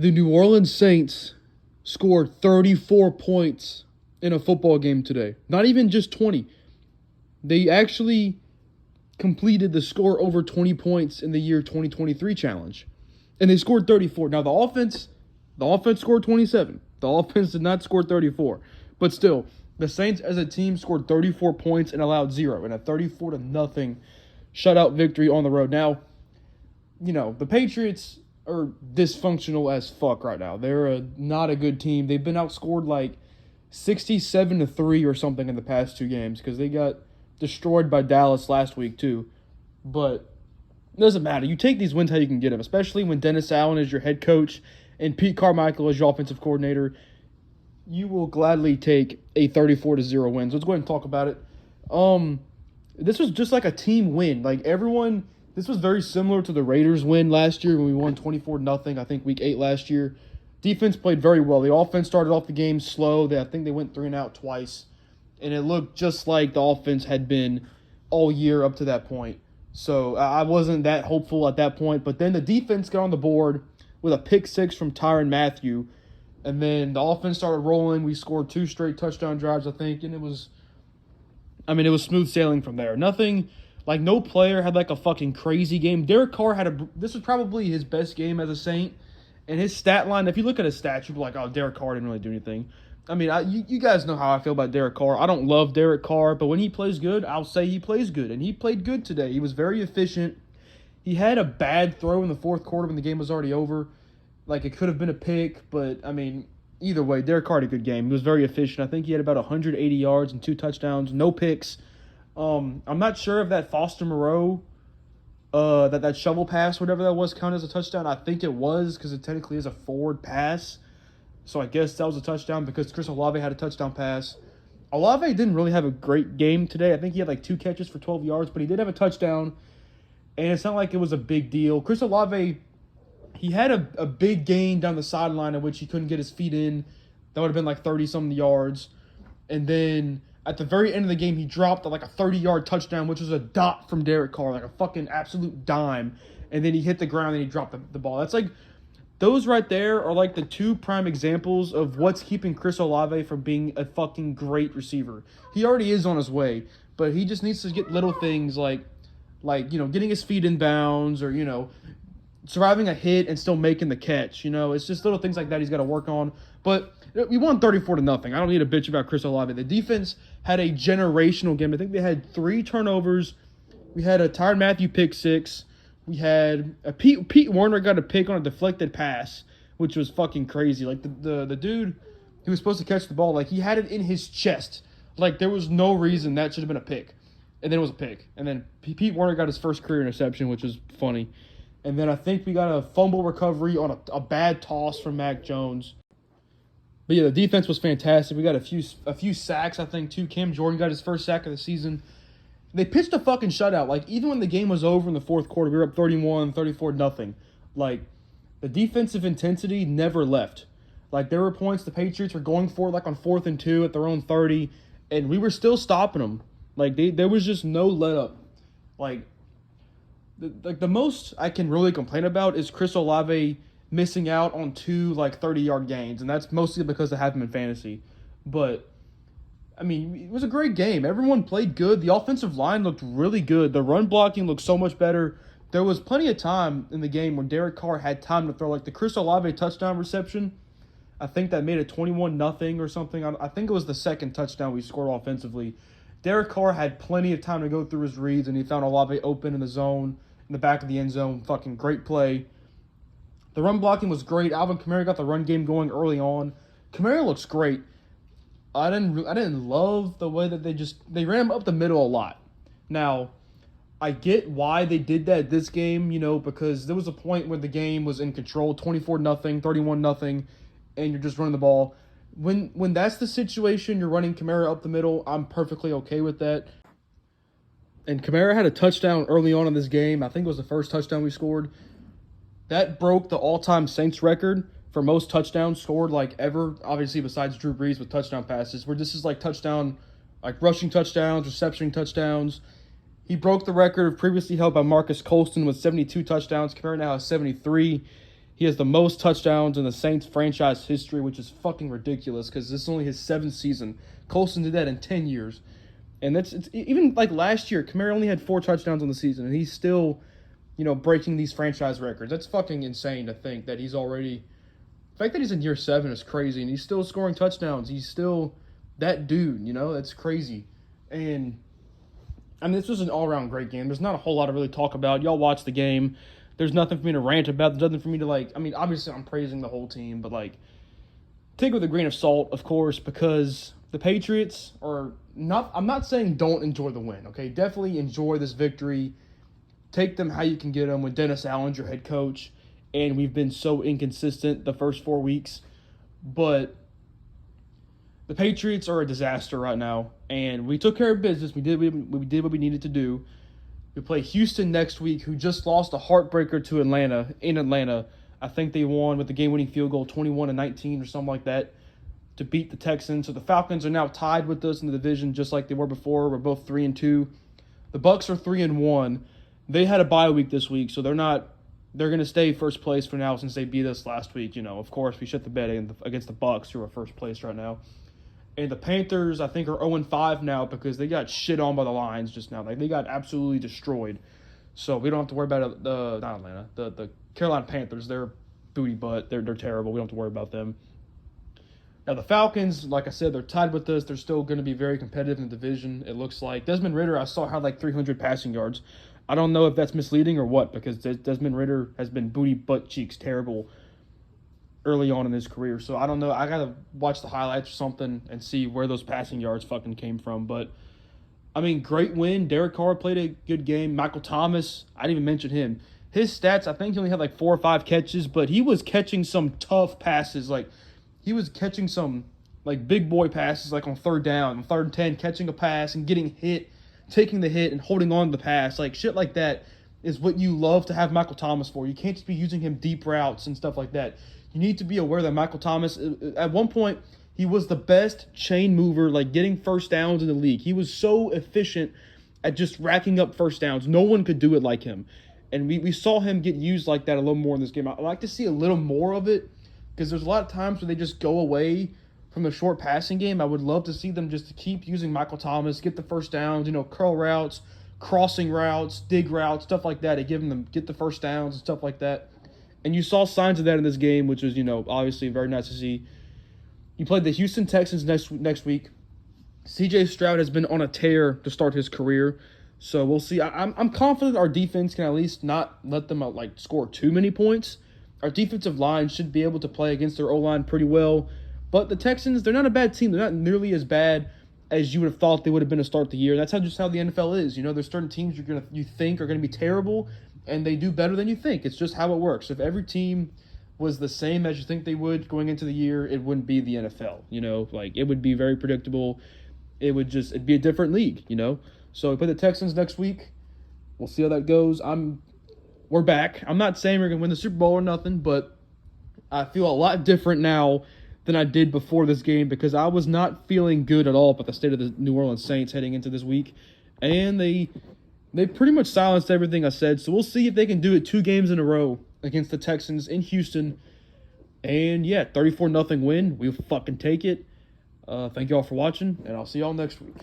The New Orleans Saints scored 34 points in a football game today. Not even just 20. They actually completed the score over 20 points in the year 2023 challenge. And they scored 34. Now the offense scored 27. The offense did not score 34. But still, the Saints as a team scored 34 points and allowed 0 in a 34-0 shutout victory on the road. Now, the Patriots are dysfunctional as fuck right now. They're not a good team. They've been outscored like 67-3 or something in the past 2 games because they got destroyed by Dallas last week too. But it doesn't matter. You take these wins how you can get them, especially when Dennis Allen is your head coach and Pete Carmichael is your offensive coordinator. You will gladly take a 34-0 win. So let's go ahead and talk about it. This was just like a team win. This was very similar to the Raiders win last year when we won 24-0, I think week 8 last year. Defense played very well. The offense started off the game slow. I think they went 3 and out twice. And it looked just like the offense had been all year up to that point. So I wasn't that hopeful at that point. But then the defense got on the board with a pick 6 from Tyrann Mathieu. And then the offense started rolling. We scored 2 straight touchdown drives, I think. And it was smooth sailing from there. No player had like a fucking crazy game. Derek Carr this was probably his best game as a Saint. And his stat line, if you look at his stats, you'll be like, oh, Derek Carr didn't really do anything. You guys know how I feel about Derek Carr. I don't love Derek Carr, but when he plays good, I'll say he plays good. And he played good today. He was very efficient. He had a bad throw in the fourth quarter when the game was already over. Like, it could have been a pick, but, either way, Derek Carr had a good game. He was very efficient. I think he had about 180 yards and 2 touchdowns, no picks. I'm not sure if that Foster Moreau, that shovel pass, whatever that was, counted as a touchdown. I think it was because it technically is a forward pass. So I guess that was a touchdown because Chris Olave had a touchdown pass. Olave didn't really have a great game today. I think he had like 2 catches for 12 yards, but he did have a touchdown. And it's not like it was a big deal. Chris Olave, he had a big gain down the sideline in which he couldn't get his feet in. That would have been like 30-something yards. And then at the very end of the game, he dropped like a 30-yard touchdown, which was a dot from Derek Carr, like a fucking absolute dime. And then he hit the ground and he dropped the ball. That's like, those right there are like the 2 prime examples of what's keeping Chris Olave from being a fucking great receiver. He already is on his way, but he just needs to get little things like getting his feet in bounds or, surviving a hit and still making the catch. It's just little things like that he's got to work on. But we won 34-0. I don't need to bitch about Chris Olave. The defense had a generational game. I think they had 3 turnovers. We had a Tyrann Mathieu pick 6. We had Pete Warner got a pick on a deflected pass, which was fucking crazy. Like the dude who was supposed to catch the ball, like he had it in his chest. Like there was no reason that should have been a pick. And then it was a pick. And then Pete Warner got his first career interception, which was funny. And then I think we got a fumble recovery on a bad toss from Mac Jones. But yeah, the defense was fantastic. We got a few sacks, I think, too. Cam Jordan got his first sack of the season. They pitched a fucking shutout. Like, even when the game was over in the fourth quarter, we were up 34-0. Like, the defensive intensity never left. Like, there were points the Patriots were going for, like, on 4th and 2 at their own 30, and we were still stopping them. Like, there was just no let-up. Like, the most I can really complain about is Chris Olave missing out on 2, 30-yard gains, and that's mostly because I have him in fantasy. But it was a great game. Everyone played good. The offensive line looked really good. The run blocking looked so much better. There was plenty of time in the game when Derek Carr had time to throw. Like the Chris Olave touchdown reception, I think that made it 21-0 or something. I think it was the second touchdown we scored offensively. Derek Carr had plenty of time to go through his reads, and he found Olave open in the zone, in the back of the end zone. Fucking great play. The run blocking was great. Alvin Kamara got the run game going early on. Kamara looks great. I didn't love the way that they ran him up the middle a lot. Now, I get why they did that this game, because there was a point where the game was in control, 24-0, 31-0, and you're just running the ball. When that's the situation, you're running Kamara up the middle, I'm perfectly okay with that. And Kamara had a touchdown early on in this game. I think it was the first touchdown we scored. That broke the all-time Saints record for most touchdowns scored ever, obviously besides Drew Brees with touchdown passes, where this is touchdown, rushing touchdowns, reception touchdowns. He broke the record previously held by Marcus Colston with 72 touchdowns. Kamara now has 73. He has the most touchdowns in the Saints franchise history, which is fucking ridiculous because this is only his 7th season. Colson did that in 10 years. And it's even like last year, Kamara only had 4 touchdowns on the season, and he's still, breaking these franchise records. That's fucking insane to think that he's already. The fact that he's in year 7 is crazy, and he's still scoring touchdowns. He's still that dude, That's crazy. And I mean, this was an all-around great game. There's not a whole lot to really talk about. Y'all watch the game. There's nothing for me to rant about. There's nothing for me to, obviously I'm praising the whole team, but, take it with a grain of salt, of course, because the Patriots are not – I'm not saying don't enjoy the win, okay? Definitely enjoy this victory. Take them how you can get them with Dennis Allen, your head coach, and we've been so inconsistent the first 4 weeks. But the Patriots are a disaster right now, and we took care of business. We did what we needed to do. We play Houston next week, who just lost a heartbreaker to Atlanta in Atlanta. I think they won with the game-winning field goal 21-19 or something like that to beat the Texans. So the Falcons are now tied with us in the division just like they were before. We're both 3-2. The Bucs are 3-1. They had a bye week this week, so they're going to stay first place for now since they beat us last week. Of course, we shut the bed against the Bucs, who are first place right now. And the Panthers, I think, are 0-5 now because they got shit on by the Lions just now. They got absolutely destroyed. So we don't have to worry about not Atlanta, the Carolina Panthers. They're booty butt. They're terrible. We don't have to worry about them. Now the Falcons, like I said, they're tied with us. They're still going to be very competitive in the division, it looks like. Desmond Ridder, I saw had 300 passing yards. I don't know if that's misleading or what, because Desmond Ridder has been booty butt cheeks terrible early on in his career. So I don't know. I got to watch the highlights or something and see where those passing yards fucking came from. But, I mean, great win. Derek Carr played a good game. Michael Thomas, I didn't even mention him. His stats, I think he only had 4 or 5 catches, but he was catching some tough passes. He was catching some, big boy passes, on 3rd down, on 3rd and 10, catching a pass and getting hit, taking the hit and holding on to the pass. Shit like that is what you love to have Michael Thomas for. You can't just be using him deep routes and stuff like that. You need to be aware that Michael Thomas, at one point, he was the best chain mover, getting first downs in the league. He was so efficient at just racking up first downs. No one could do it like him. And we saw him get used like that a little more in this game. I'd like to see a little more of it because there's a lot of times where they just go away from the short passing game. I would love to see them just keep using Michael Thomas, get the first downs, curl routes, crossing routes, dig routes, stuff like that. Get the first downs and stuff like that. And you saw signs of that in this game, which was, obviously very nice to see. You played the Houston Texans next week. C.J. Stroud has been on a tear to start his career, so we'll see. I'm confident our defense can at least not let them score too many points. Our defensive line should be able to play against their O-line pretty well. But the Texans, they're not a bad team. They're not nearly as bad as you would have thought they would have been to start the year. That's just how the NFL is. There's certain teams you think are going to be terrible, and they do better than you think. It's just how it works. If every team was the same as you think they would going into the year, it wouldn't be the NFL. It would be very predictable. It'd be a different league. So we play the Texans next week. We'll see how that goes. We're back. I'm not saying we're gonna win the Super Bowl or nothing, but I feel a lot different now than I did before this game because I was not feeling good at all about the state of the New Orleans Saints heading into this week, and they pretty much silenced everything I said. So we'll see if they can do it 2 games in a row against the Texans in Houston. And yeah, 34-0 win. We'll fucking take it. Thank y'all for watching, and I'll see y'all next week.